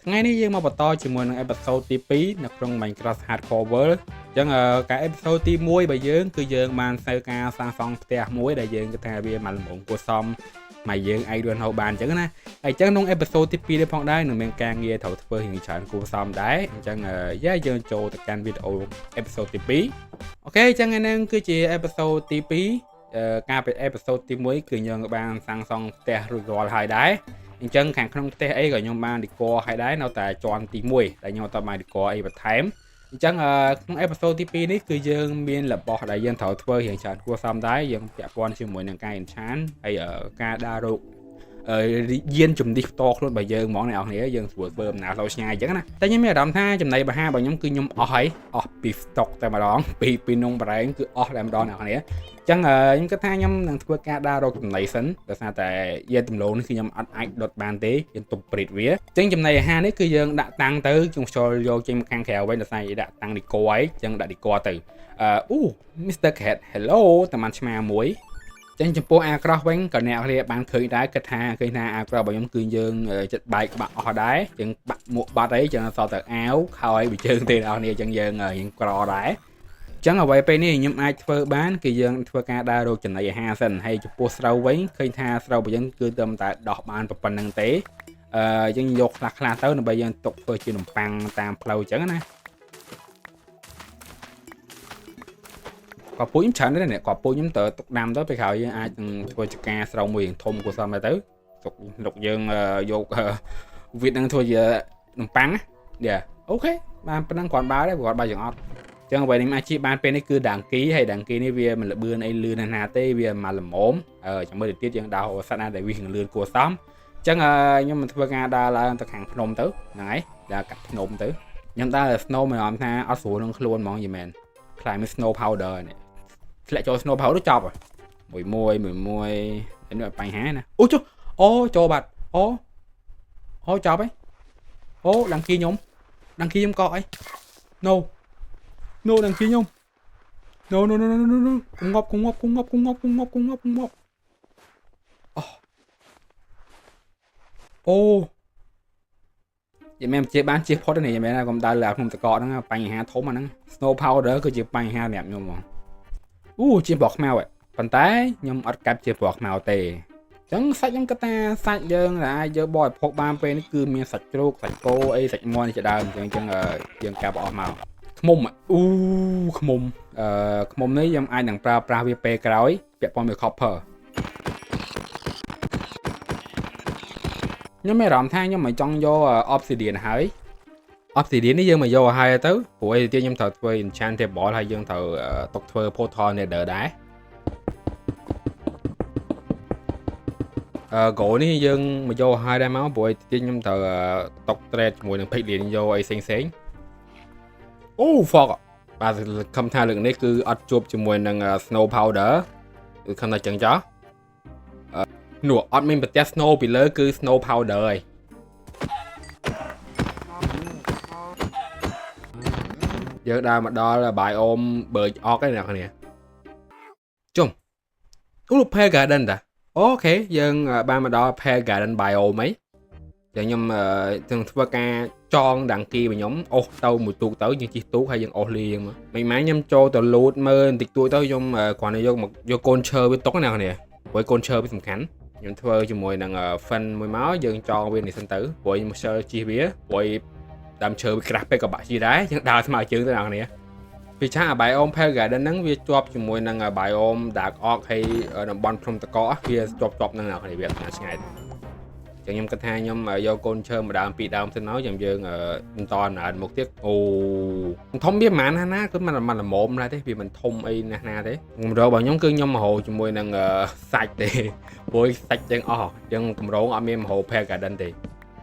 ថ្ងៃនេះយើងមកបន្តជាមួយនឹងអេពីសូតទី2នៅក្នុង Minecraft Hardcore World អញ្ចឹងការអេពីសូតទី1របស់យើងគឺយើងបានទៅការសាងសង់ផ្ទះមួយដែលយើងគិតថាវាមិនល្មមគួរសមមកយើងអាចរស់នៅបានអញ្ចឹងណាហើយអញ្ចឹងក្នុងអេពីសូតទី2នេះផងដែរនឹងមានការងារត្រូវធ្វើរៀងច្រើនគួរសមដែរអញ្ចឹងយើងចូលទៅកាន់វីដេអូអេពីសូតទី2អូខេអញ្ចឹងហ្នឹងគឺជាអេពីសូតទី2ការពីអេពីសូតទី1គឺយើងបានសាងសង់ផ្ទះរួចរាល់ហើយដែរអញ្ចឹងខាងក្នុងផ្ទះអីក៏ខ្ញុំបានឌីក័រឲ្យដែរនៅតែជាន់ទី1ដែលខ្ញុំអត់បានឌីក័រអីបន្ថែមអញ្ចឹងក្នុងអេពីសូតទី2នេះគឺយើងមានរបស់ដែលយើងត្រូវធ្វើរៀងច្រើនគួរសមដែរយើងពាក់ព័ន្ធជាមួយនឹងការ enchant ហើយការដើររកយានជំនិះផ្ទាល់ខ្លួនរបស់យើងហ្មងអ្នកនរគ្នាយើងស្រួលធ្វើដំណើរទៅឆ្ងាយអញ្ចឹងណាតែខ្ញុំមានអារម្មណ៍ថាចំណីអាហាររបស់ខ្ញុំគឺខ្ញុំអស់ហើយអស់ពី stock តែម្ដងពីនំបារែងគឺអស់តែម្ដងអ្នកនរគ្នាអញ្ចឹងខ្ញុំគិតថាខ្ញុំនឹងធ្វើការដើររកចំណីសិនដោយសារតែយានដំឡូងនេះគឺខ្ញុំអត់អាចដុតបានទេយើងទុំព្រីតវាអញ្ចឹងចំណីអាហារនេះគឺយើងដាក់តាំងទៅខ្ញុំចូលយកចេញមកខាងក្រៅវិញដោយសារដាក់តាំងឌីក័រអីអញ្ចឹងដាក់ឌីក័រទៅMr. Cat Hello តាមបានឆ្មាមួយចឹងចំពោះអាក្រោះវិញក៏អ្នកគ្នាបានឃើញដែរគិតថាឃើញថាអាក្រោះរបស់ខ្ញុំគឺយើងចិត្តបែកក្បាក់អស់ដែរយើងបាក់មួកបាត់អីចឹងសល់តែអាវខោឲ្យវាជើងទេអ្នកគ្នាចឹងយើងរៀងក្រដែរចឹងអ្វីពេលនេះខ្ញុំអាចធ្វើបានគឺយើងធ្វើការដើររកចំណីអាហារសិនហើយចំពោះស្រូវវិញឃើញថាស្រូវរបស់យើងគឺត្រឹមតែដោះបានប៉ុណ្្នឹងទេយើងយកខ្លះៗទៅដើម្បីយើងទុកធ្វើជានំប៉័ងតាមផ្លូវចឹងណាក៏ពូជខ្ញុំច្រើនដែរនេះក៏ពូជខ្ញុំទៅទុកដាំទៅពេលក្រោយយើងអាចនឹងធ្វើចការស្រោមមួយយ៉ាងធំគួរសមទៅទុកលុកយើងយកវានឹងធ្វើជានំប៉័ងណាអូខេបានប៉ុណ្ណឹងគ្រាន់បើដែរគ្រាន់បើយ៉ាងអត់អញ្ចឹងអ្វីនេះអាចជីបានពេលនេះគឺដាំងគីហើយដាំងគីនេះវាមិនលបឿនអីលឿនណាស់ទេវាមកល្មមចាំមើលទៅទៀតយើងដើរសត្វណាដែលវាលឿនគួរសមអញ្ចឹងខ្ញុំមិនធ្វើការដើរឡើងទៅខាងភ្នំទៅហ្នឹងហើយដើរកាត់ភ្នំទៅខ្ញុំដើរ snow មិនអមថាអត់ស្រួលនឹងខ្លួនហ្មងយីមែនខ្លាចមាន snow powder នេះធ្លាក់ចូល snow powder ទៅចប់មួយនេះបញ្ហាណាអូចុះអូចូលបាត់អូចប់ហើយអូដង្កីខ្ញុំកកអី no ដង្កីខ្ញុំ no គងប់អូយមែនជាបានជិះផុតនេះយមែនណាកុំដើរលើខ្ញុំតកហ្នឹងបញ្ហាធំអាហ្នឹង snow powder គឺជាបញ្ហាសម្រាប់ខ្ញុំហ្មងជាពណ៌ខ្មៅប៉ុន្តែខ្ញុំអត់កាប់ជាពណ៌ខ្មៅទេអញ្ចឹងសាច់ខ្ញុំគិតថាសាច់យើងអាចយកបរិភោគបានពេលនេះគឺមានសាច់ជ្រូកសាច់គោអីសាច់មាន់ជាដើមអញ្ចឹងយើងកាប់អស់មកខ្មុំខ្មុំនេះខ្ញុំអាចនឹងប្រើប្រាស់វាពេលក្រោយពាក់ព័ន្ធមួយ copper ខ្ញុំមានអារម្មណ៍ថាខ្ញុំមិនចង់យក obsidian ហើយ obsidian នេះយើងមកយកឲ្យទៅព្រោះឯទៀតខ្ញុំត្រូវធ្វើ enchant table ហើយយើងត្រូវຕົកធ្វើ portal nether ដែរgoal នេះយើងមកយកឲ្យដែរមកព្រោះឯទៀតខ្ញុំត្រូវຕົក trade ជាមួយនឹង piglin យកអីផ្សេងfuck បាទខំថាលើកនេះគឺអត់ជួបជាមួយនឹង snow powder គឺខំថាចឹងចោះនោះអត់មានប្រទះ snow ពីលើគឺ snow powder ហើយយើងដើរមកដល់ biome birch oak ឯអ្នកគ្នាជុំPear Garden តាអូខេយើងបានមកដល់ Pear Garden biome ហើយខ្ញុំនឹងធ្វើការចងដាំងគីរបស់ខ្ញុំអូសទៅមួយទូកទៅយើងជិះទូកហើយយើងអូសលីយើងមកមិនខ្ញុំចូលទៅលូតមើលបន្តិចតួចទៅខ្ញុំគ្រាន់តែយកកូនឈើវាទុកណាគ្នាព្រោះកូនឈើវាសំខាន់ខ្ញុំធ្វើជាមួយនឹង fan មួយមកយើងចងវានេះសិនទៅព្រោះខ្ញុំខ្ជិលជិះវាព្រោះដើមឈើវាក្រាស់ពេកក៏បាក់ជីដែរយើងដើរស្មើជើងទៅណាគ្នាពីឆា biome Pear Garden ហ្នឹងវាជាប់ជាមួយនឹង biome Dark Oak ហើយតំបន់ភ្នំតកវាជាប់នឹងណាគ្នាវាឆ្ងាយចឹងខ្ញុំគិតថាខ្ញុំយកកូនឈើមួយដើមពីរដើមទៅមកយើងបន្តដំណើរមកទៀតធំវាមិនណាគឺមិនល្មមណាស់ទេវាមិនធំអីណាស់ណាទេខ្ញុំរករបស់ខ្ញុំគឺខ្ញុំមហោជាមួយនឹងសាច់ទេព្រោះសាច់ទាំងអស់ចឹងកម្រងអត់មានមហោ Pear Garden ទេ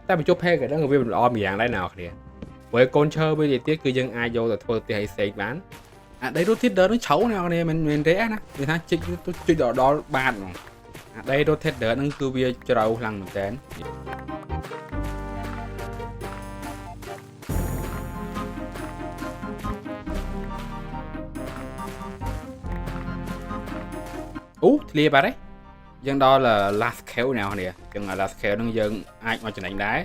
តែបញ្ចុះ Pear Garden វាល្អម្យ៉ាងដែរណាគ្នាព្រោះកូនឈើវាទៀតគឺយើងអាចយកទៅធ្វើផ្ទះឲ្យសេកបានអាដីរត់ទៀតដើរនឹងជ្រៅណាគ្នាមិនរេណាវាថាជីកដល់បាតហ្មងអាដីរត់ទៀតដើរហ្នឹងគឺវាជ្រៅខ្លាំងមែនតើធ្លាបាត់ហើយយើងដល់ last scale ណាគ្នាចឹង last scale ហ្នឹងយើងអាចមកចំណេញដែរ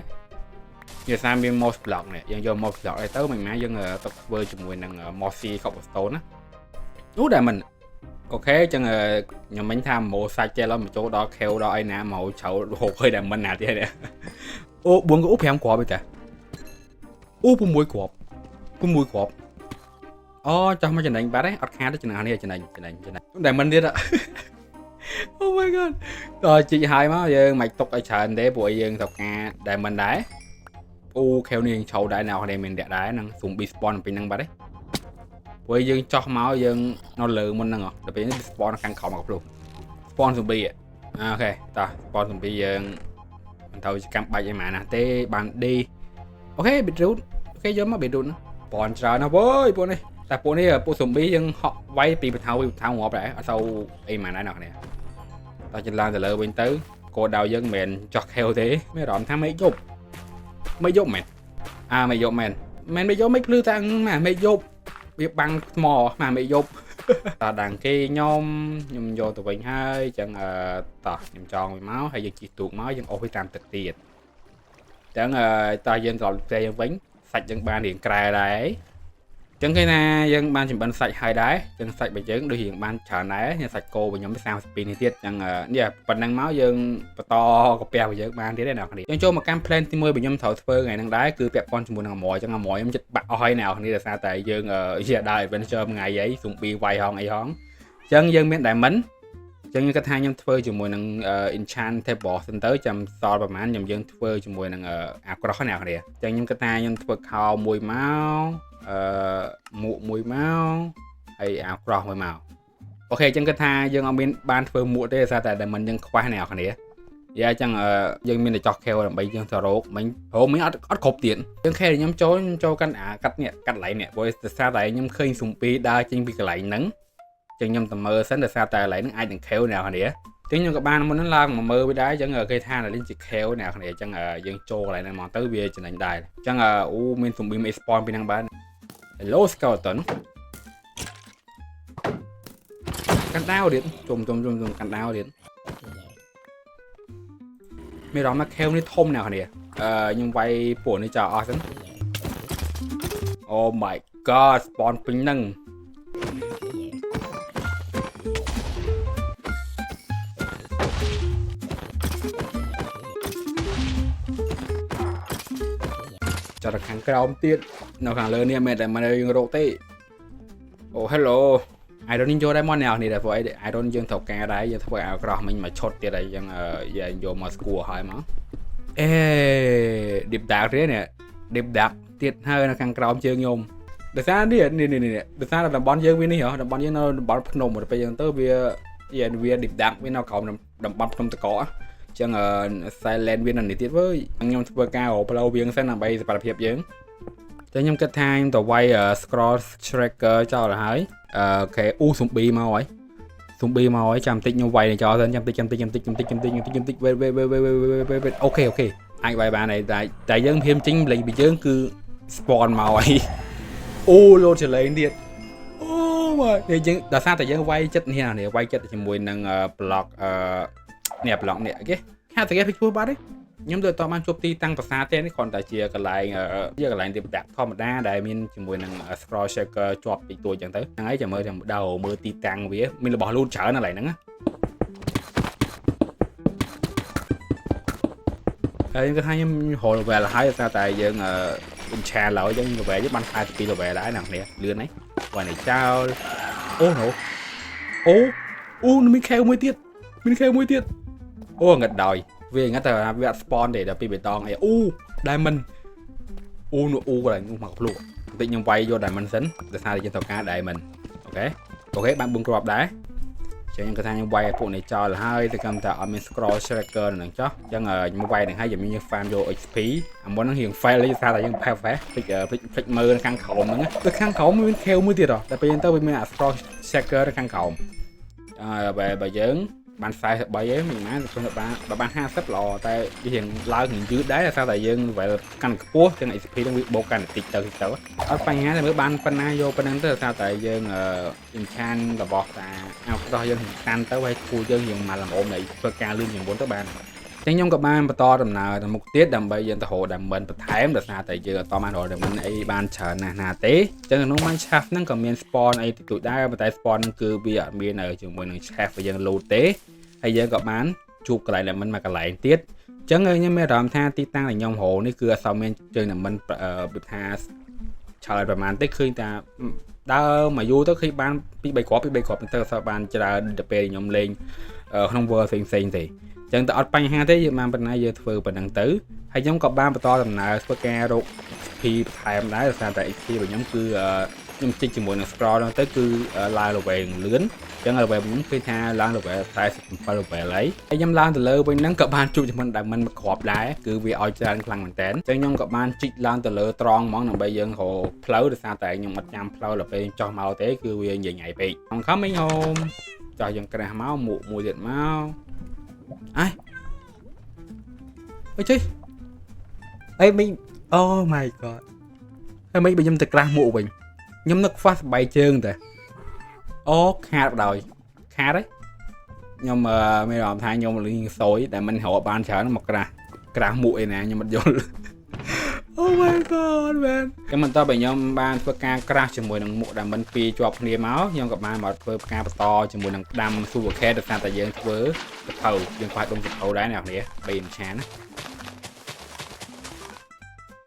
វាសាមាន moss block នេះយើងយក moss block ឲ្យទៅមិនម៉ាយើងទៅធ្វើជាមួយនឹង mossy cobblestone ណាអូតែមិនអូខេចឹងខ្ញុំមិញថាម៉ូសាច់ចេះឡើយមកចូលដល់ kill ដល់អីណាមកជ្រៅហូបឃើញតែមិនណាទៀតអូ4គ្រាប់5គ្រាប់ទេអូ6គ្រាប់6គ្រាប់អូចោះមកចំណេញបាត់ទេអត់ខាតទេចំណេញនេះចំណេញតែមិនទៀតOh my god ដល់ជីកហើយមកយើងមិនຕົកឲ្យច្រើនទេព្រោះយើងត្រូវការតែមិនដែរអូខេវនេះយើងឆោដែរអ្នកនេះមានអ្នកដែរនឹង zombie spawn ពីហ្នឹងបាត់ទេព្រោះយើងចោះមកយើងនៅលើមុនហ្នឹងដល់ពេលនេះ spawn ខាងក្រោមមកព្រោះ spawn zombie អូខេតោះ spawn zombie យើងមិនទៅកម្មបាច់អីម៉ាណាទេបាន D អូខេ beetroot អូខេយកមក beetroot ណា spawn ច្រើនណាស់វើយពួកនេះតែពួកនេះពួក zombie យើងហក់វាយពីបថៅងាប់ដែរអត់ទៅអីម៉ាណាអ្នកនេះតោះចឡើងទៅលើវិញទៅគោលដៅយើងមិនមែនចោះ kill ទេមានអារម្មណ៍ថាមេឃយប់មែនមេឃយប់មែនមេឃយប់មិនភ្លឺតាំងម៉ាមេឃយប់វាបាំងថ្មម៉ាមេឃយប់តើដាំងគេខ្ញុំយកទៅវិញហើយចឹងតោះខ្ញុំចងវាមកហើយយើងជិះទូកមកយើងអូសវាតាមទឹកទៀតចឹងតោះយើងត្រឡប់ផ្ទះយើងវិញសាច់យើងបានរៀងក្រែដែរចឹងគេថាយើងបានចម្បិនសាច់ហើយដែរចឹងសាច់របស់យើងដូចរៀងបានច្រើនដែរញ៉ាំសាច់គោរបស់ខ្ញុំ32នេះទៀតចឹងនេះប៉ុណ្ណឹងមកយើងបន្តកាពះរបស់យើងបានទៀតទេអ្នកនរយើងចូលមកកាន់ plan ទី1របស់ខ្ញុំត្រូវធ្វើថ្ងៃហ្នឹងដែរគឺពាក់ព័ន្ធជាមួយនឹងអមយចឹងអមយខ្ញុំចិត្តបាក់អស់ហើយអ្នកនរដោយសារតែយើងដើរ adventure មួយថ្ងៃអី zombie វាយហងអីហងចឹងយើងមាន diamond ចឹងខ្ញុំគិតថាខ្ញុំធ្វើជាមួយនឹង enchant table សិនទៅចាំសល់ប្រហែលយើងធ្វើជាមួយនឹងអាក្រោះអ្នកនរចឹងខ្ញុំគិតថាខ្ញុំធ្វើខោមួយមកមួកមួយមកហើយអាវក្រោះមួយមកអូខេអញ្ចឹងគាត់ថាយើងអត់មានបានធ្វើមួកទេដោយសារតែមិនយើងខ្វះអ្នកនរយ៉ាអញ្ចឹងយើងមានតែចោះ kill ដើម្បីយើងទៅរកមិញអត់គ្រប់ទៀតយើង kill ខ្ញុំចូលកាន់កាត់នេះកាត់កន្លែងនេះព្រោះដោយសារតែខ្ញុំឃើញ zombie ដើរចេញពីកន្លែងហ្នឹងអញ្ចឹងខ្ញុំទៅមើលសិនដោយសារតែកន្លែងហ្នឹងអាចនឹង kill អ្នកនរខ្ញុំក៏បានមុនហ្នឹងឡើងមកមើលវាដែរអញ្ចឹងគេថានេះជា kill អ្នកនរអញ្ចឹងយើងចូលកន្លែងហ្នឹងមកទៅវាចំណេញដែរអញ្ចឹងមាន zombie មក spawn ពីហ្នឹងបានHello skeleton កាន់ដាវទៀតជុំកាន់ដាវទៀតមានរំមក kill នេះធំណាស់គ្នាខ្ញុំវាយពួកនេះចោលអស់សិន Oh my god spawn ពេញហ្នឹងចូលទៅខាងក្រោមទៀតនៅខាងលើនេះមិនតែមកយើងរកទេអូ hello iron យកដែរមកនេះនេះដែរព្រោះអី iron យើងត្រូវការដែរយើងធ្វើឲ្យក្រោះមិញមកឈុតទៀតហើយយើងយកមកស្គួរហើយមកអេ deep dark ទេនេះ deep dark ទៀតហើយនៅខាងក្រោមជើងខ្ញុំដោយសារនេះដោយសារតំបន់យើងវានេះហ៎តំបន់យើងនៅតំបន់ភ្នំទៅពេលយើងទៅវា deep dark វានៅក្រោមតំបន់ភ្នំតកចឹង silent វានៅនេះទៀតវើយខ្ញុំធ្វើការរកផ្លូវវាងសិនដើម្បីសុខភាពយើងចឹងខ្ញុំគិតថាខ្ញុំទៅវាយ scroll tracker ចោលហើយអូខេអូ zombie មកហើយ zombie មកហើយចាំតិចខ្ញុំវាយចោលសិនចាំតិចវេអូខេអាចវាយបានហើយតែយើងព្រាមចេញលេងពីយើងគឺ spawn មកហើយអូលោតចលែងទៀតអូមកយើងដល់សារតែយើងវាយចិត្តនេះវាយចិត្តជាមួយនឹង block នេះ block នេះអូខេហាត់តែគេភ្ជួរបាត់ទេខ្ញុំទៅតបានជួបទីតាំងប្រាសាទទេនេះគ្រាន់តែជាកន្លែងទីដាក់ធម្មតាដែលមានជាមួយនឹង scroll shaker ជាប់ពីទួយចឹងទៅហ្នឹងហើយចាំមើលទីតាំងវាមានរបស់លូតច្រើនកន្លែងហ្នឹងហើយខ្ញុំគិតថាខ្ញុំ hold level ហើយតែយើង enchant ឡើយចឹង level យើងបាន42 level ដែរអ្នកនេះលឿនហ្នឹងបើនេះចោលអូ no អូមាន kill មួយទៀតអូងឹតដោយវាងឹតតែវាអត់ spawn ទេដល់ពីបេតងអីអូ diamond អូនោះអូកន្លែងនោះមកភ្លុកបន្តិចខ្ញុំវាយយក diamond សិនដោយសារតែយើងត្រូវការ diamond អូខេបាន4គ្រាប់ដែរចឹងខ្ញុំគិតថាខ្ញុំវាយឲ្យពួកនេះចោលហើយតែកម្មតែអត់មាន scroll tracker នឹងចោះចឹងខ្ញុំវាយនឹងហើយខ្ញុំ farm យក XP អាមុនហ្នឹងរៀង fail ទេថាតែយើង fast ភ្លេចមើលខាងក្រោមហ្នឹងទៅខាងក្រោមមាន kill មួយទៀតហ៎តែពេលទៅវាមាន scroll tracker ខាងក្រោមបើយើងបាន43ឯងមិនបានបាន50ល្អតែវារៀងឡើងយឺតដែរថាតែយើង level កាន់ខ្ពស់ទាំង XP នឹងវាបូកកាន់តិចទៅអត់បញ្ហាតែមើលបានប៉ុណ្ណាយកប៉ុណ្ណឹងទៅថាតែយើង enchant របស់តាអាក្រោះយើងកាន់ទៅហើយគូយើងរៀងមកល្មមនៃធ្វើការលឿនជាងមុនទៅបាន ចឹងខ្ញុំក៏បានបន្តដំណើរទៅមុខទៀតដើម្បីយើងទៅរកដែលមិនបន្ថែមដោយសារតែយើងអត់បានរកដែលមិនអីបានច្រើនណាស់ទេចឹងក្នុង Minecraft ហ្នឹងក៏មាន spawn អីតិចតួចដែរប៉ុន្តែ spawn ហ្នឹងគឺវាអត់មាននៅជាមួយនឹង chest ដែលយើង load ទេហើយយើងក៏បានជួបកន្លែងដែលមិនមកកន្លែងទៀតចឹងខ្ញុំមានអារម្មណ៍ថាទីតាំងដែលខ្ញុំរកនេះគឺអត់សូវមានជើងដែលមិនដូចថាច្រើនប្រហែលទេឃើញថាដើរមកយូរទៅឃើញបាន2 3គ្រាប់ទៅអត់សូវបានច្រើនទៅពេលខ្ញុំលេងក្នុង world ផ្សេងទេចឹងតែអត់បញ្ហាទេយើងបានប៉ុណ្ណាយើងធ្វើប៉ុណ្ណឹងទៅហើយខ្ញុំក៏បានបន្តដំណើរធ្វើការរក XP បន្ថែមដែរដោយសារតែ XP របស់ខ្ញុំគឺខ្ញុំជីកជាមួយនឹង scroll ហ្នឹងទៅគឺឡើង level លឿនចឹង level ខ្ញុំគឺថាឡើង level 47 level ហើយខ្ញុំឡើងទៅលើវិញហ្នឹងក៏បានជួបជាមួយតែមិនក្របដែរគឺវាឲ្យច្រើនខ្លាំងមែនតើចឹងខ្ញុំក៏បានជីកឡើងទៅលើត្រង់ហ្មងដើម្បីយើងរកផ្លូវដោយសារតែខ្ញុំអត់ចាំផ្លូវដល់ពេលចុះមកទេគឺវាញញ៉ៃពេក Coming home ចុះយើងក្រាស់មកមួយទៀតមកអើជិះអីមិញ Oh my god ហើយមិញបើខ្ញុំទៅក្រាស់មួកវិញខ្ញុំនឹកខ្វះស្បែកជើងតែអូខាតបដ ாய் ខាតហើយខ្ញុំមានអារម្មណ៍ថាខ្ញុំលីងសយតែមិនរកបានច្រើនមកក្រាស់មួកឯណាខ្ញុំអត់យល់ Oh my god man ខ្ញុំបន្តបើខ្ញុំបានធ្វើការក្រាស់ជាមួយនឹងមួកដែលមិនពីជាប់គ្នាមកខ្ញុំក៏បានមកធ្វើការបន្តជាមួយនឹងដាំ Super Cat ដោយសារតែយើងធ្វើសភៅយើងខ្វះដុំសភៅដែរអ្នកនរ3ឆានណា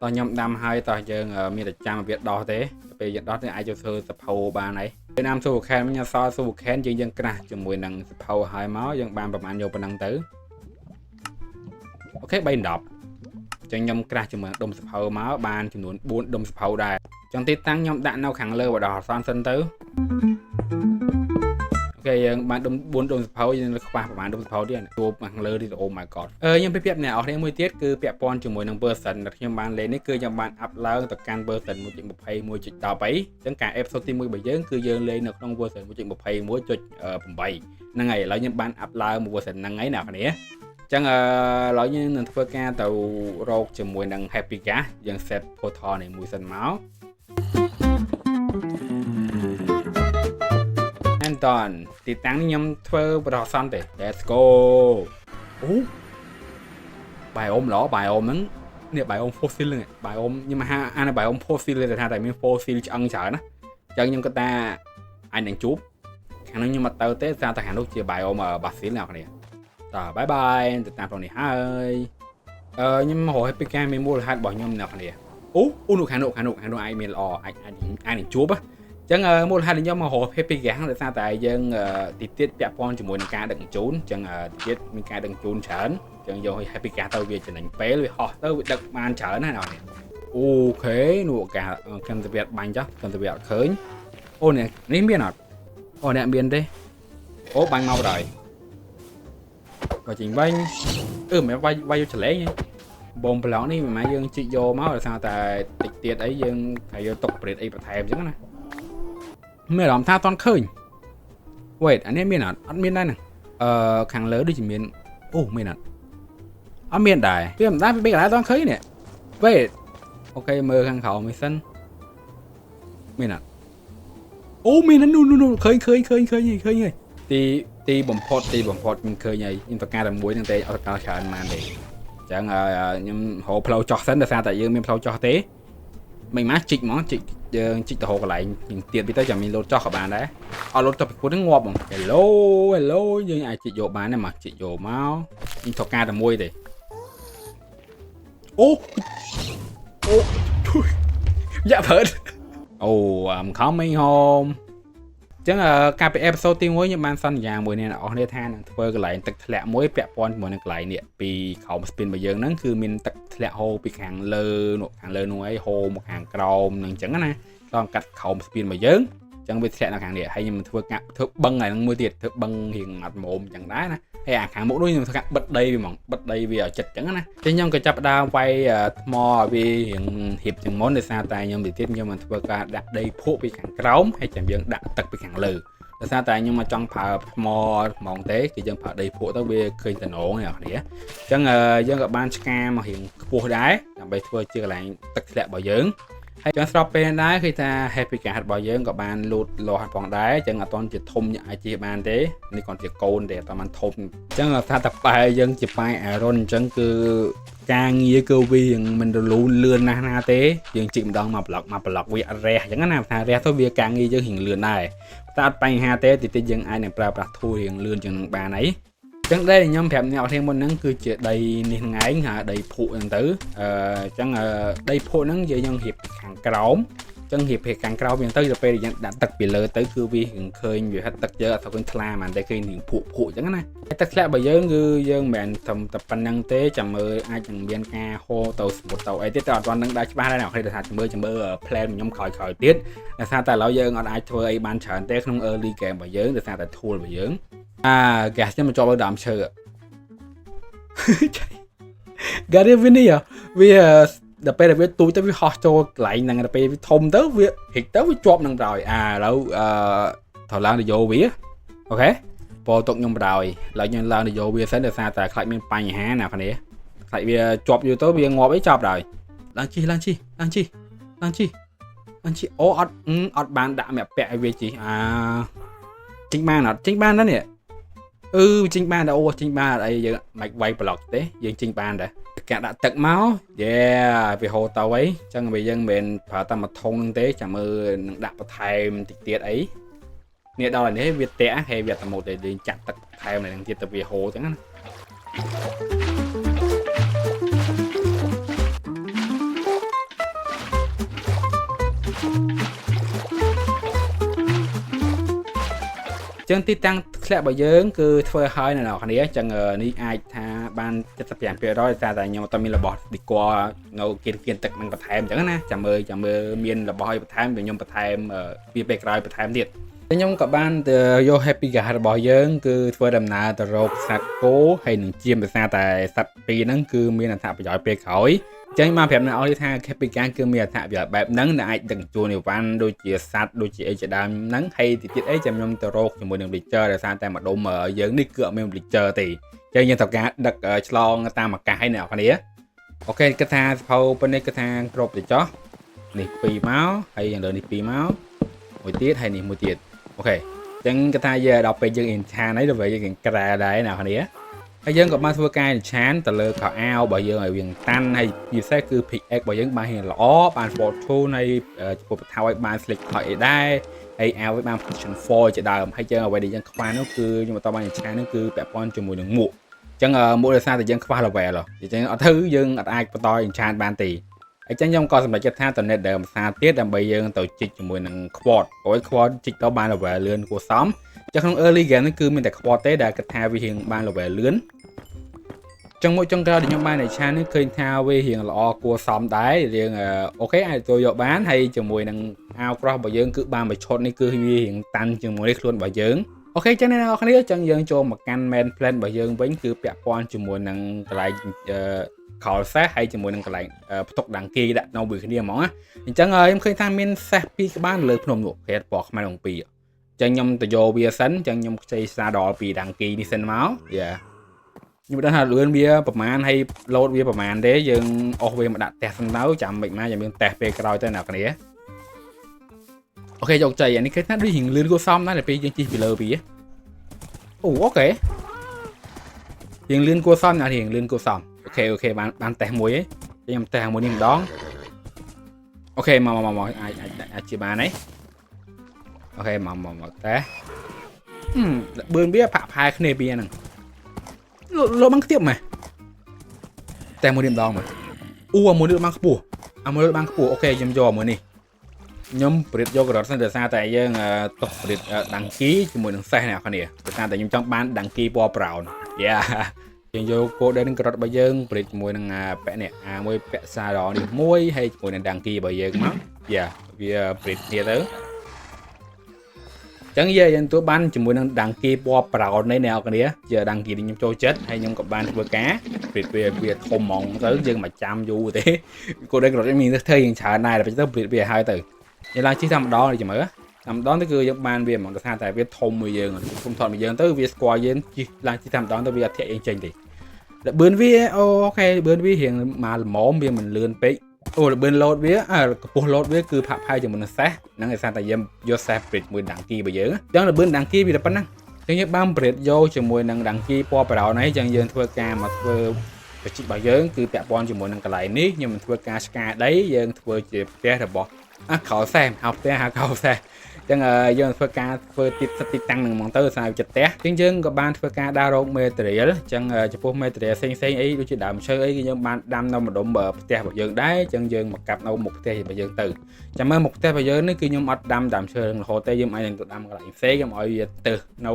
តោះខ្ញុំដាំហើយតោះយើងមានតែចាំវាដោះទេពេលយើងដោះទៅអាចទៅធ្វើសភៅបានហើយពេលណាំ Super Cat ខ្ញុំសល់ Super Cat យើងក្រាស់ជាមួយនឹងសភៅហើយមកយើងបានប្រហែលយកប៉ុណ្ណឹងទៅអូខេ3 10ចឹងខ្ញុំក្រាស់ជាមួយដុំសភៅមកបានចំនួន4ដុំសភៅដែរចឹងទីតាំងខ្ញុំដាក់នៅខាងលើបដោះអសនសិនទៅអូខេយើងបានដុំ4ដុំសភៅយើងខ្វះប្រហែលដុំសភៅទៀតជួបខាងលើនេះ Oh my god ខ្ញុំប្រៀបអ្នកនរមួយទៀតគឺពាក់ព័ន្ធជាមួយនឹង version ដែលខ្ញុំបានលេងនេះគឺខ្ញុំបានអាប់ឡើងទៅកាន់ version 1.21.13ចឹងការ episode ទី1របស់យើងគឺយើងលេងនៅក្នុង version 1.21.8 ហ្នឹងហើយឥឡូវខ្ញុំបានអាប់ឡើងមួយ version ហ្នឹងហើយអ្នកនាងចឹងឥឡូវយើងនឹងធ្វើការទៅរកជាមួយនឹង Happy Gas យើង set portal នេះមួយសិនមកតនទីតាំងនេះខ្ញុំធ្វើបដិសន្នទេ Let's go អូបាយអ៊ំឡបាយអ៊ំហ្នឹងនេះបាយអ៊ំ fossil ហ្នឹងបាយអ៊ំខ្ញុំហៅអានបាយអ៊ំ fossil ទេថាតែមាន fossil ឆ្អឹងច្រើនណាអញ្ចឹងខ្ញុំគាត់ថាអាចនឹងជួបខាងនោះខ្ញុំអត់ទៅទេថាតែខាងនោះជាបាយអ៊ំ basil អ្នកគ្នាតើបាយបាយទៅតាមផ្លូវនេះហើយខ្ញុំរក Happy Gas មានមូលហេតុរបស់ខ្ញុំអ្នកគ្នាអូនោះខាងនោះអាចមានល្អអាចនឹងជួបចឹងមូលហេតុខ្ញុំមករក Happy Gas ដោយសារតែយើងទីទៀតពាក់ព័ន្ធជាមួយនឹងការដឹកជញ្ជូនចឹងទៀតមានការដឹកជញ្ជូនច្រើនចឹងយក Happy Gas ទៅវាចំណេញពេលវាហោះទៅវាដឹកបានច្រើនណាស់អ្នកអូខេនោះការខ្ញុំទៅវាបាញ់ចុះខ្ញុំទៅវាអត់ឃើញអូនេះមានអត់អូអ្នកមានទេអូបាញ់មកបណ្ដោយក៏ចេញវិញមិនវាយយកចលែងបងប្លង់នេះមិនមែនយើងជីកយកមកដោយសារតែតិចទៀតអីយើងត្រូវយកទុកប្រេតអីបន្ថែមចឹងណាមានអារម្មណ៍ថាអត់ឃើញ Wait អានេះមានអត់មានដែរហ្នឹងខាងលើដូចជាមានអូមានអត់មានដែរវាមិនដែរពេលកន្លែងអត់ឃើញនេះ Wait អូខេមើលខាងក្រោមនេះសិនមានអត់អូមាននោះឃើញហើយទីបំផុតខ្ញុំឃើញហើយខ្ញុំតការតែមួយហ្នឹងទេអត់តច្រើនប៉ុន្មានទេអញ្ចឹងខ្ញុំរកផ្លូវចោះសិនដោយសារតែយើងមានផ្លូវចោះទេមិនមកជីកហ្មងជីកយើងជីកទៅរកកន្លែងទៀតទៅចាំមានលោតចោះក៏បានដែរអត់លោតចោះពីពុតហ្នឹងងាប់ហ្មង Hello យើងអាចជីកយកបានដែរមកជីកយកមកខ្ញុំតការតែមួយទេអូយ៉ាប់ហឺតអូ I'm coming home ចឹងកាលពី episode ទី1ខ្ញុំបានសន្យាមួយអ្នកនរអស់គ្នាថានឹងធ្វើកន្លែងទឹកធ្លាក់មួយពាក់ព័ន្ធជាមួយនឹងកន្លែងនេះពីក្រោម spin របស់យើងហ្នឹងគឺមានទឹកធ្លាក់ហូរពីខាងលើនោះអីហូរមកខាងក្រោមហ្នឹងចឹងណាតកាត់ក្រោម spin របស់យើងចឹងវាធ្លាក់នៅខាងនេះហើយខ្ញុំធ្វើការបឹងហ្នឹងមួយទៀតធ្វើបឹងរៀងអត់មុំចឹងដែរណាហើយអាខាងមុខនោះខ្ញុំធ្វើការបិទដីវាហ្មងបិទដីវាឲ្យចិត្តចឹងណាខ្ញុំក៏ចាប់ដើមវាយថ្មឲ្យវារៀងហៀបជាងមុនដោយសារតែខ្ញុំទៀតខ្ញុំបានធ្វើការដាក់ដីភក់ពីខាងក្រោមហើយចាំយើងដាក់ទឹកពីខាងលើដោយសារតែខ្ញុំមកចង់ប្រើថ្មហ្មងទេគឺយើងប្រើដីភក់ទៅវាឃើញតំណងអ្នកនរអញ្ចឹងយើងក៏បានឆ្កាមករៀងខ្ពស់ដែរដើម្បីធ្វើជាកន្លែងទឹកធ្លាក់របស់យើង ហើយចង់ស្របពេលដែរគឺថា happy card របស់យើងក៏បានលូតលាស់ផងដែរចឹងអត់ទាន់ជាធំអាចជិះបានទេនេះគាត់ជាកូនទេអត់បានធំចឹងថាតែបែរយើងជាបែរអារុនអញ្ចឹងគឺការងារគឺវាមិនរលូនលឿនណាស់ណាទេយើងជីកម្ដងមកប្លុកវាអត់រះអញ្ចឹងណាថារះទៅវាការងារយើងរៀងលឿនដែរតែអត់បញ្ហាទេតិចយើងអាចនឹងប្រើប្រាស់ tool រៀងលឿនជាងនឹងបានអីចឹងដែរខ្ញុំប្រាប់អ្នកទាំងមុនហ្នឹងគឺជាដីនេះថ្ងៃហៅដីភក់ហ្នឹងទៅចឹងដីភក់ហ្នឹងយើងរៀបខាងក្រោមចឹងរៀបពីខាងក្រោមហ្នឹងទៅពេលយើងដាក់ទឹកពីលើទៅគឺវាឃើញវាហិតទឹកយើងអត់ទៅឃើញថ្លាហ្មងតែឃើញរៀងភក់ចឹងណាទឹកធ្លាក់របស់យើងគឺយើងមិនមែនតែប៉ុណ្្នឹងទេចាំមើលអាចនឹងមានការហូរទៅស្មុតទៅអីទៀតតែអត់ទាន់នឹងដែរច្បាស់ដែរអ្នកនរថាចាំមើល plan ខ្ញុំក្រោយទៀតដោយសារតែឥឡូវយើងអត់អាចធ្វើអីបានច្រើនទេក្នុង early game របស់យើងដោយសារតែ tool របស់យើងgas ខ្ញុំមកជាប់លើដើមឈើGary វានេះវាដល់ពេលវាទូចទៅវាហោះចូលកន្លែងហ្នឹងដល់ពេលវាធំទៅវាហិចទៅវាជាប់នឹងបណ្ដោយឥឡូវត្រូវឡើងទៅយកវាអូខេពោទុកខ្ញុំបណ្ដោយឥឡូវខ្ញុំឡើងទៅយកវាសិនដោយសារតែខ្លាចមានបញ្ហាណាគ្នាខ្លាចវាជាប់យូរទៅវាងាប់អីចប់ដល់ឡើងជីអូអត់បានដាក់មាក់ពាក់ឲ្យវាជីចេញបានអត់ចេញបានណានេះចេញបានដែរអូចេញបានអីយើងមិនវាយប្លុកទេយើងចេញបានដែរការដាក់ទឹកមកវាហូរទៅអីចឹងវាយើងមិនប្រើតែមួយធុងហ្នឹងទេចាំមើលនឹងដាក់បន្ថែមតិចទៀតអីនេះដល់នេះវាតាក់ហើយវាតែមកតែយើងចាក់ទឹកបន្ថែមហ្នឹងទៀតទៅវាហូរចឹងណាចឹងទីតាំងធ្លាក់របស់យើងគឺធ្វើឲ្យអ្នកនរគ្នាចឹងនេះអាចថាបាន 75% តែខ្ញុំអត់មានរបស់ឌីកនៅគៀនទឹកនឹងបន្ថែមចឹងណាចាំមើលមានរបស់ឲ្យបន្ថែមខ្ញុំបន្ថែមវាពេលក្រោយបន្ថែមទៀតខ្ញុំក៏បានទៅយក happy card របស់យើងគឺធ្វើដំណើរទៅរកសត្វគោហើយនឹងជាភាសាតែសត្វពីរហ្នឹងគឺមានអត្ថប្រយោជន៍ពេលក្រោយចឹងមកប្រាប់អ្នកនរថា happy card គឺមានអត្ថប្រយោជន៍បែបហ្នឹងដែលអាចដឹកជញ្ជូនអីវ៉ាន់ដូចជាសត្វដូចជាអីជាដើមហ្នឹងហើយទៀតអីចាំខ្ញុំទៅរកជាមួយនឹង villager ដោយសារតែម្ដុំយើងនេះគឺអត់មាន villager ទេចឹងយើងត្រូវការដឹកឆ្លងតាមអាកាសឯអ្នកនរគ្នាអូខេគិតថាសភៅប៉ុណ្នេះគិតថាគ្រប់ទៅចោះនេះ2មកហើយយ៉ាងលើនេះ2មកមួយទៀតហើយនេះមួយទៀតអូខេចឹងគិតថាយើងដល់ពេលយើង enchant ហើយដល់ពេលយើងក្រែដែរអ្នកនរគ្នាហើយយើងក៏បានធ្វើការ enchant ទៅលើខោអាវរបស់យើងឲ្យវាតាន់ហើយពិសេសគឺ pickaxe របស់យើងបានរៀងល្អបាន fortune ហើយចំពោះបថៅឲ្យបាន select ខោអីដែរហើយអាវឲ្យបាន position 4ជាដើមហើយយើងអ្វីដែលយើងខ្វះនោះគឺខ្ញុំបន្តបាន enchant នោះគឺពាក់ព័ន្ធជាមួយនឹងមួកចឹងមួកដោយសារតែយើងខ្វះ level អញ្ចឹងអត់ទៅយើងអត់អាចបន្ត enchant បានទេអញ្ចឹងខ្ញុំក៏សម្រេចចិត្តថាទៅ nether ភាសាទៀតដើម្បីយើងទៅជីកជាមួយនឹង quad ព្រោះ quad ជីកទៅបាន level លឿនគួរសមចឹងក្នុង early game នេះគឺមានតែ quad ទេដែលគិតថាវារៀងបាន level លឿនចឹងមួយចុងក្រោយដែលខ្ញុំបាន enchant នេះឃើញថាវារៀងល្អគួរសមដែររៀងអូខេអាចទៅយកបានហើយជាមួយនឹងអាវ cross របស់យើងគឺបានមួយឈុតនេះគឺវារៀងតាន់ជាមួយនេះខ្លួនរបស់យើងអូខេចឹងអ្នកនរគ្នាចឹងយើងចូលមកកាន់ main plan របស់យើងវិញគឺពាក់ព័ន្ធជាមួយនឹងកន្លែងខលសេះហើយជាមួយនឹងកន្លែងផ្ទុកដង្កីដាក់នៅមួយគ្នាហ្មងណាអញ្ចឹងខ្ញុំឃើញថាមានសេះ2ក្បាលលើភ្នំនោះគេពណ៌ខ្មៅទាំងពីរអញ្ចឹងខ្ញុំទៅយកវាសិនអញ្ចឹងខ្ញុំខ្ចីស្រាដល់ពីដង្កីនេះសិនមកខ្ញុំមិនដឹងថាលឿនវាប្រហែលហើយលោតវាប្រហែលទេយើងអស់វាមកដាក់តេស្តសិនទៅចាំមិនមកចាំយើងតេស្តពេលក្រោយទៅអ្នកគ្នាអូខេយកចៃអានេះគេថាដូចរៀងលឿនគួរសមដែរពេលយើងជិះពីលើវាអូខេរៀងលឿនគួរសមណារៀងលឿនគួរសមអូខេបានតេស្តមួយឯងខ្ញុំតេស្តមួយនេះម្ដងអូខេមកអាចជាបានហើយអូខេមកតេស្តបឿនវាផាយគ្នាវាហ្នឹងលោបានខ្ទាបម៉េះតែមួយនេះម្ដងមើលមួយនេះបានខ្ពស់មួយនេះបានខ្ពស់អូខេខ្ញុំយកមួយនេះខ្ញុំប្រិតយកការ៉ុតសិនដោយសារតែយើងតោះប្រិតដង្កីជាមួយនឹងសេះអ្នកគ្នាដោយសារតែខ្ញុំចង់បានដង្កីពណ៌ប្រោនយើងយកគោដេនការ៉ុតរបស់យើងប្រិតជាមួយនឹងពាក់នេះមួយពាក់សារ៉នេះមួយហើយជាមួយនឹងដង្កីរបស់យើងមកវាប្រិតគ្នាទៅចឹងយើងទៅបានជាមួយនឹងដង្កីពណ៌ប្រោននេះអ្នកគ្នាជាដង្កីនេះខ្ញុំចូលចិត្តហើយខ្ញុំក៏បានធ្វើការប្រិតវាធំហ្មងទៅយើងមិនចាំយូរទេគោដេនការ៉ុតមានធ្វើយ៉ាងច្រើនដែរតែទៅប្រិតវាហើយទៅយើងឡើងជិះតែម្ដងនេះមើលតែម្ដងទៅគឺយើងបានវាហ្មងដោយសារតែវាធំមួយយើងធំថតមួយយើងទៅវាស្គាល់យើងជិះឡើងជិះតែម្ដងទៅវាអត់ធាក់យើងចេញទេតែបឿនវាអូខេបឿនវារៀងមកល្មមវាមិនលឿនពេក អូលបឿន load វាកម្ពស់ load វាគឺផាក់ផាយជាមួយនឹងសេះហ្នឹងឯសារតែយើងយកសេះ bridge មួយ Donkey របស់យើងអញ្ចឹងលបឿន Donkey វាតែប៉ុណ្ណឹងអញ្ចឹងយើងបាន bridge យកជាមួយនឹង Donkey ពណ៌ brown នេះអញ្ចឹងយើងធ្វើការមកធ្វើបច្ចេករបស់យើងគឺពាក់ព័ន្ធជាមួយនឹងកន្លែងនេះខ្ញុំនឹងធ្វើការឆ្កាដីយើងធ្វើជាផ្ទះរបស់ក្រោលសេះហៅផ្ទះហៅក្រោលសេះអញ្ចឹងយើងធ្វើការធ្វើទីតាំងនឹងហ្មងទៅសារចិត្តផ្ទះអញ្ចឹងយើងក៏បានធ្វើការដើររក material អញ្ចឹងចំពោះ material ផ្សេងអីដូចជាដើមឈើអីគឺយើងបានដាំនៅម្ដុំផ្ទះរបស់យើងដែរអញ្ចឹងយើងមកកាប់នៅមុខផ្ទះរបស់យើងទៅចាំមើលមុខផ្ទះរបស់យើងនេះគឺខ្ញុំអត់ដាំដើមឈើរហូតទេយើងអាចនឹងទៅដាំកន្លែងផ្សេងខ្ញុំឲ្យវាទៅនៅ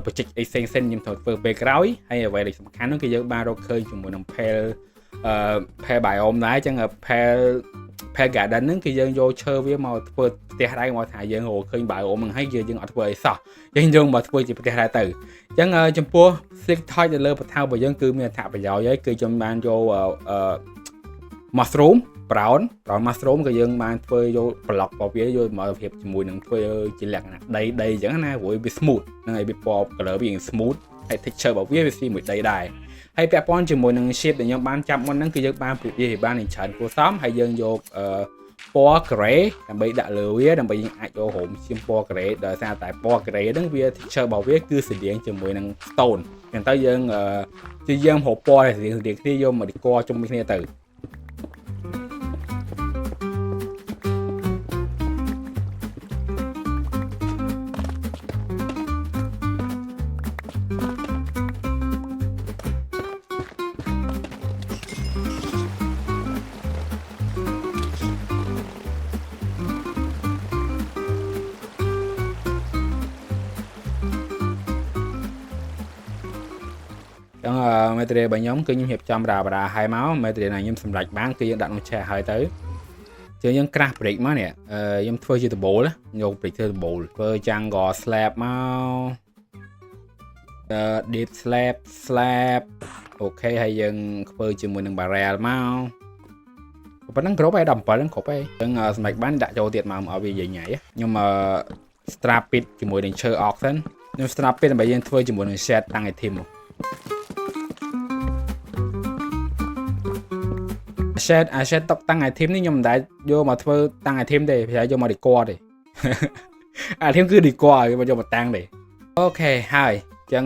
បច្ចេកអីផ្សេងខ្ញុំធ្វើពេលក្រោយហើយអ្វីដែលសំខាន់នោះគឺយើងបានរកឃើញជាមួយនឹង Pale biome ដែរអញ្ចឹង Pale garden ហ្នឹងគឺយើងយកឈើវាមកធ្វើផ្ទះដែរមកថាយើងរកឃើញ biome ហ្នឹងហើយយើងអត់ធ្វើអីសោះយើងយកមកធ្វើជាផ្ទះដែរទៅអញ្ចឹងចំពោះ slick touch នៅលើបន្ថែមរបស់យើងគឺមានអត្ថប្រយោជន៍ហើយគឺខ្ញុំបានយកmushroom brown mushroom ក៏យើងបានធ្វើយក block របស់វាយកមកភាពជាមួយនឹងធ្វើជាលក្ខណៈដីអញ្ចឹងណាព្រោះវា smooth ហ្នឹងហើយវាពណ៌ color វា smooth ហើយ texture របស់វាស៊ីមួយដីដែរហើយពាក់ព័ន្ធជាមួយនឹង shape ដែលខ្ញុំបានចាប់មុនហ្នឹងគឺយើងបានព្រៀបវាបានច្រើនគួរសមហើយយើងយកពណ៌ gray ដើម្បីដាក់លើវាដើម្បីយើងអាចយករោមឈាមពណ៌ gray ដោយសារតែពណ៌ gray ហ្នឹងវា texture របស់វាគឺស្រដៀងជាមួយនឹង stone អញ្ចឹងទៅយើងជាយើងរកពណ៌ដែលស្រដៀងគ្នាយកមក decor ជុំគ្នាទៅmaterial របស់ខ្ញុំគឺខ្ញុំរៀបចំរាហើយមក material ណាខ្ញុំសម្រេចបានគឺយើងដាក់ក្នុងឆេះហើយទៅជាងយើងក្រាស់ brick មកនេះខ្ញុំធ្វើជាដបូលយក brick ធ្វើដបូលធ្វើចាំងក៏ slab មកdeep slab អូខេហើយយើងធ្វើជាមួយនឹង barrel មកប៉ុណ្ណឹងគ្រប់ហើយដល់7ហ្នឹងគ្រប់ហើយយើងសម្រេចបានដាក់ចូលទៀតមកឲ្យវាញ៉ៃខ្ញុំstrap pit ជាមួយនឹងឈើ oak សិនខ្ញុំ strap pit ដើម្បីយើងធ្វើជាមួយនឹង shed តាំង item នោះshed តុកតាំង item នេះខ្ញុំមិនដែលយកមកធ្វើតាំង item ទេព្រោះយកមក decor ទេ item គឺ decor យកមកតាំងទេអូខេហើយអញ្ចឹង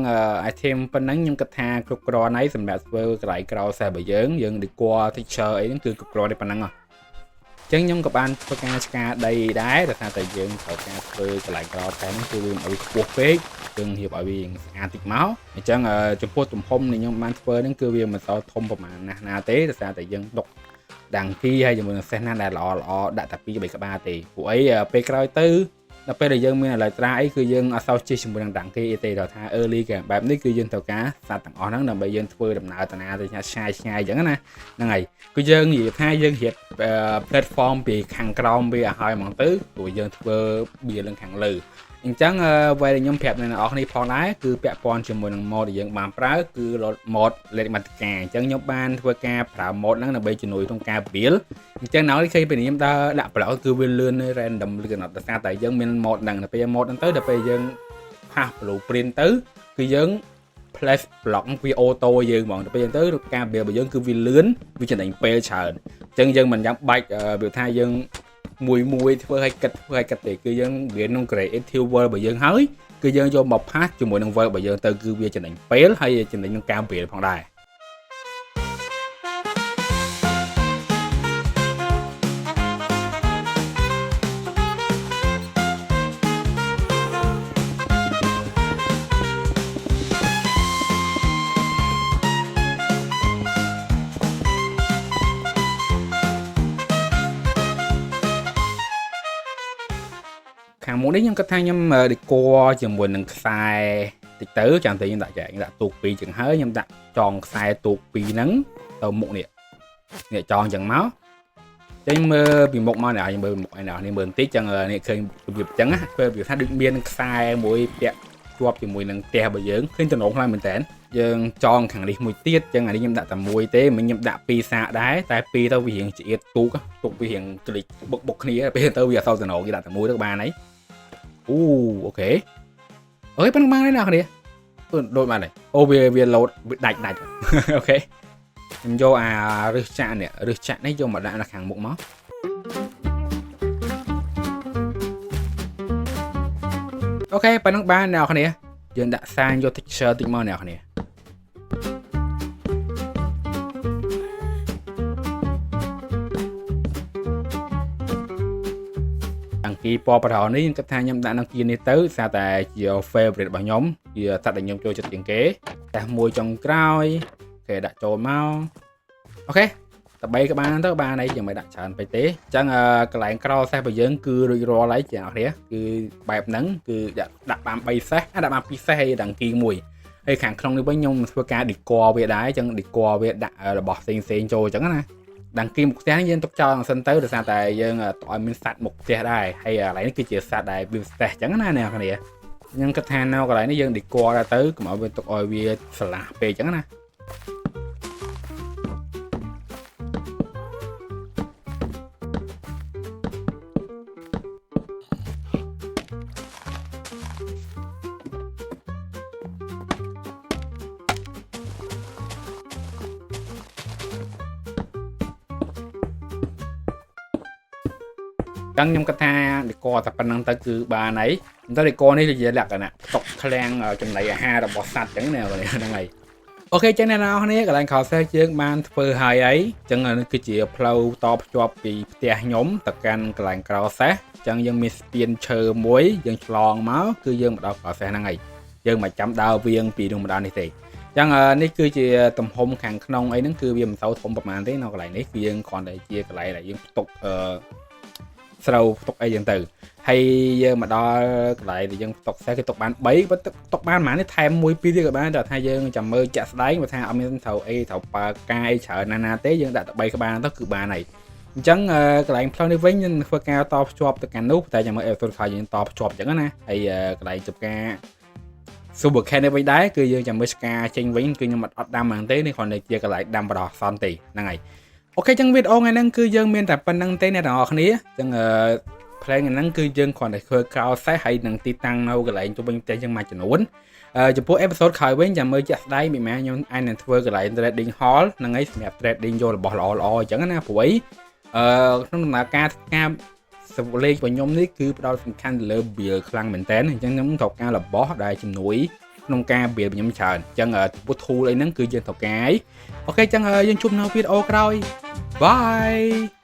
item ប៉ុណ្ណឹងខ្ញុំគិតថាគ្រប់គ្រាន់ហើយសម្រាប់ធ្វើកន្លែងក្រោលសេះរបស់យើង decor texture អីហ្នឹងគឺគ្រប់គ្រាន់ទេប៉ុណ្ណឹងអញ្ចឹងខ្ញុំក៏បានធ្វើការឆ្កាដីដែរតែថាតែយើងត្រូវការធ្វើកន្លែងក្រោលតែហ្នឹងគឺវាឲ្យខ្ពស់ពេកយើងរៀបឲ្យវាស្អាតតិចមកអញ្ចឹងចំពោះទំហំដែលខ្ញុំបានធ្វើហ្នឹងគឺវាមិនសូវធំប្រហែលណាទេតែថាតែយើងដុកDonkey ហើយជាមួយនឹងសេះណាដែលល្អដាក់តែ2 3ក្បាលទេពួកអីពេលក្រោយទៅដល់ពេលដែលយើងមានElytraអីគឺយើងអត់សូវជិះជាមួយនឹងDonkeyអីទេដល់ថា early game បែបនេះគឺយើងត្រូវការសត្វទាំងអស់ហ្នឹងដើម្បីយើងធ្វើដំណើរតាណាទៅឆ្ងាយអញ្ចឹងណាហ្នឹងហើយគឺយើងនិយាយថាយើងរៀប platform ពីខាងក្រោមវាឲ្យហ្មងទៅព្រោះយើងធ្វើវាឡើងខាងលើអញ្ចឹងអ្វីដែលខ្ញុំប្រាប់អ្នកនរគ្នាផងដែរគឺពាក់ព័ន្ធជាមួយនឹង mod ដែលយើងបានប្រើគឺ mod Lematica អញ្ចឹងខ្ញុំបានធ្វើការប្រើ mod ហ្នឹងដើម្បីជំនួយក្នុងការ build អញ្ចឹងដល់នេះឃើញពេលខ្ញុំដាក់ប្លុកគឺវាលឿន random លឿនអត់ដោយសារតែយើងមាន mod ហ្នឹងដល់ពេល mod ហ្នឹងទៅដល់ពេលយើងផាស blueprint ទៅគឺយើង place block វា auto យើងហ្មងដល់ពេលហ្នឹងទៅការ build របស់យើងគឺវាលឿនវាចំណេញពេលច្រើនអញ្ចឹងយើងមិនចាំបាច់វាថាយើងមួយធ្វើឲ្យគិតទេគឺយើងរៀនក្នុង creative world របស់យើងហើយគឺយើងយកមកផាសជាមួយនឹង world របស់យើងទៅគឺវាចំណេញពេលហើយចំណេញក្នុងការ build ផងដែរខាងមុខនេះខ្ញុំគិតថាខ្ញុំ decor ជាមួយនឹងខ្សែតិចទៅចាំតែខ្ញុំដាក់ទូក2ចឹងហើយខ្ញុំដាក់ចងខ្សែទូក2ហ្នឹងទៅមុខនេះចងចឹងមកចេញមើលពីមុខមកនេះខ្ញុំមើលមុខឯណានេះមើលបន្តិចចឹងនេះឃើញរបៀបចឹងណាពេលវាថាដូចមានខ្សែមួយពាក់ជាប់ជាមួយនឹងផ្ទះរបស់យើងឃើញតំណងខ្លាំងមែនតើយើងចងខាងនេះមួយទៀតចឹងអានេះខ្ញុំដាក់តែមួយទេមិនខ្ញុំដាក់2សាកដែរតែ2ទៅវារៀងឆ្អៀតទូកវារៀងក្លិចបុកគ្នាពេលទៅវាអត់សូវតំណងគេដាក់តែមួយទៅបានហើយអូខេអើយប៉ុណ្ណឹងបានហើយណាគ្នាដូចបានហើយអូវា load វាដាច់អូខេ ខ្ញុំយកអារឹសចាក់នេះរឹសចាក់នេះយកមកដាក់នៅខាងមុខមកអូខេប៉ណ្ណឹងបានអ្នកនរយើងដាក់សាញយក texture តិចមកអ្នកនរអង្គីពណ៌ប្រហោនេះខ្ញុំគិតថាខ្ញុំដាក់អង្គីនេះទៅសារតែជា favorite របស់ខ្ញុំជាសត្វដែលខ្ញុំចូលចិត្តជាងគេតែមួយចុងក្រោយគេដាក់ចូលមកអូខេតបីក៏បានទៅបានអីយើងមិនដាក់ច្រើនពេកទេអញ្ចឹងកន្លែងក្រសេះរបស់យើងគឺរួចរាល់ហើយអ្នកនរគឺបែបហ្នឹងគឺដាក់បាន3សេះដាក់បាន2សេះហើយដង្គីមួយហើយខាងក្នុងនេះវិញខ្ញុំធ្វើការ decor វាដែរអញ្ចឹង decor វាដាក់របស់ផ្សេងចូលអញ្ចឹងណាដង្គីមុខផ្ទះនេះយើងទុកចោលសិនទៅដោយសារតែយើងឲ្យមានសត្វមុខផ្ទះដែរហើយកន្លែងនេះគឺជាសត្វដែលវាស្ទះអញ្ចឹងណាអ្នកនរខ្ញុំគិតថានៅកន្លែងនេះយើង decor ដែរទៅកុំឲ្យវាទុកឲ្យវាស្រឡះពេកអញ្ចឹងណាខ្ញុំគិតថា decor តែប៉ុណ្្នឹងទៅគឺបានហើយតែ decor នេះជាលក្ខណៈផ្ទុកឃ្លាំងចំណីអាហាររបស់សត្វអញ្ចឹងណាហ្នឹងហើយអូខេចឹងអ្នកនរគ្នាកន្លែងខោសេះយើងបានធ្វើហើយអញ្ចឹងនេះគឺជាផ្លូវតភ្ជាប់ពីផ្ទះខ្ញុំទៅកាន់កន្លែងក្រោសេះអញ្ចឹងយើងមានស្ពានឈើមួយយើងឆ្លងមកគឺយើងមកដល់ក្រោសេះហ្នឹងហើយយើងមិនចាំដើរវៀងពីនោះមកដល់នេះទេអញ្ចឹងនេះគឺជាទំហំខាងក្នុងអីហ្នឹងគឺវាមិនសូវធំប្រហែលទេនៅកន្លែងនេះគឺយើងគ្រាន់តែជាកន្លែងដែលយើងផ្ទុកស្រូវផ្ទុកអីចឹងទៅហើយយើងមកដល់កន្លែងដែលយើងផ្ទុកសេះគឺទុកបាន3បើទុកបានប៉ុន្មាននេះថែម1 2ទៀតក៏បានតែថាយើងចាំមើលចាក់ស្ដែងបើថាអត់មានត្រូវអីត្រូវបើកាយច្រើនណាទេយើងដាក់តែ3ក្បាលទៅគឺបានហើយអញ្ចឹងកន្លែងផ្លូវនេះវិញយើងធ្វើការតភ្ជាប់ទៅកាន់នោះតែចាំមើលអេសូតខោយើងតភ្ជាប់អញ្ចឹងណាហើយកន្លែងជប់ការ Super Can នេះវិញដែរគឺយើងចាំមើលស្កាចេញវិញគឺខ្ញុំអត់ដាំហ្មងទេនេះគ្រាន់តែជាកន្លែងដាំបដោះសន្នទេហ្នឹងហើយអូខេចឹងវីដេអូថ្ងៃហ្នឹងគឺយើងមានតែប៉ុណ្្នឹងទេអ្នកទាំងអស់គ្នាចឹងផ្លែងហ្នឹងគឺយើងគ្រាន់តែធ្វើក្រោសេះហើយនឹងទីតាំងនៅកន្លែងជុំវិញផ្ទះចឹងមួយចំនួនចំពោះអេពីសូតក្រោយវិញចាំមើលជាក់ស្ដែងពីម៉ែខ្ញុំអាចនឹងធ្វើកន្លែង trading hall ហ្នឹងហើយសម្រាប់ trading យករបស់ល្អអញ្ចឹងណាព្រោះក្នុងដំណើរការសវលេខរបស់ខ្ញុំនេះគឺផ្ដោតសំខាន់ទៅលើ build ខ្លាំងមែនតើអញ្ចឹងខ្ញុំត្រូវការរបស់ដែលជំនួយក្នុងការ build ខ្ញុំច្រើនអញ្ចឹងចំពោះ tool អីហ្នឹងគឺយើងត្រូវការអូខេអញ្ចឹងយើងជួបនៅវីដេអូក្រោយ Bye